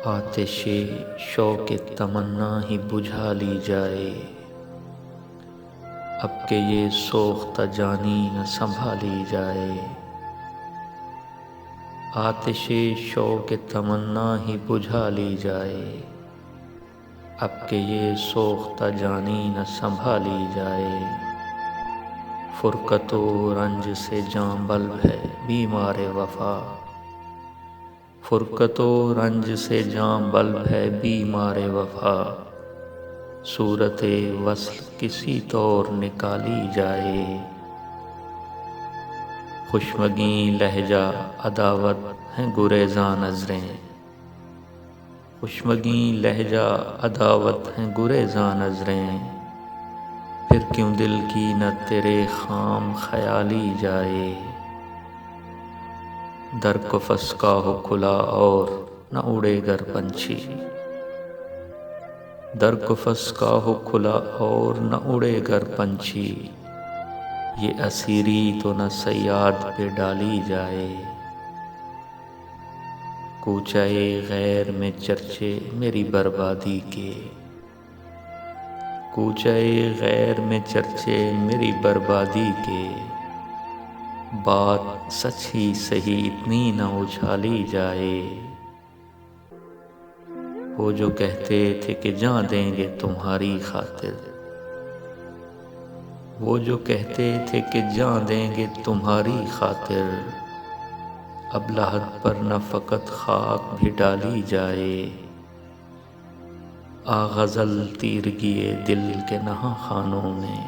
آتش شوق تمنا ہی بجھا لی جائے، اب کہ یہ سوختہ جانی نہ سنبھالی جائے۔ آتش شوق تمنا ہی بجھا لی جائے، اب کہ یہ سوختہ جانی نہ سنبھالی جائے۔ فرقت و رنج سے جاں بلب ہے بیمار وفا، فرقت و رنج سے جاں بلب ہے بیمار وفا۔ صورت وصل کسی طور نکالی جائے، خشمگیں لہجہ عداوت ہیں گریزاں نظریں، خشمگیں لہجہ عداوت ہیں گریزاں نظریں۔ پھر کیوں دل کی نہ تیرے خام خیالی جائے، در قفس کا ہو کھلا اور نہ اڑے گر پنچھی، در قفس کا ہو کھلا اور نہ اڑے گر پنچھی۔ یہ اسیری تو نہ صیاد پہ ڈالی جائے، کوچہ غیر میں چرچے میری بربادی کے، کوچہ غیر میں چرچے میری بربادی کے۔ بات سچ ہی سہی اتنی نہ اچھالی جائے، وہ جو کہتے تھے کہ جاں دیں گے تمہاری خاطر، وہ جو کہتے تھے کہ جاں دیں گے تمہاری خاطر، اب لحد پر نہ فقط خاک بھی ڈالی جائے۔ آ غزل تیرگی دل کے نہاں خانوں میں،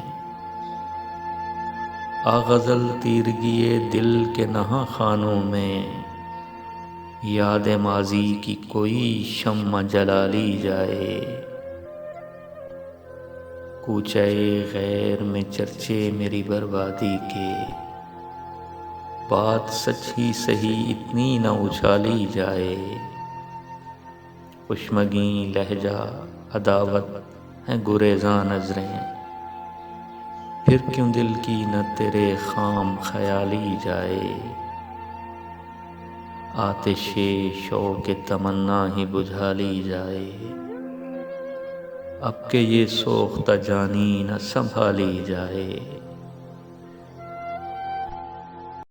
آ غزل تیرگی دل کے نہاں خانوں میں، یاد ماضی کی کوئی شمع جلا لی جائے، کوچہ غیر میں چرچے میری بربادی کے۔ بات سچ ہی سہی اتنی نہ اچھالی جائے، خشمگیں لہجہ عداوت ہیں گریزاں نظریں۔ پھر کیوں دل کی نہ تیرے خام خیالی جائے، آتش شوق تمنا ہی بجھا لی جائے، اب کہ یہ سوختہ جانی نہ سنبھالی جائے۔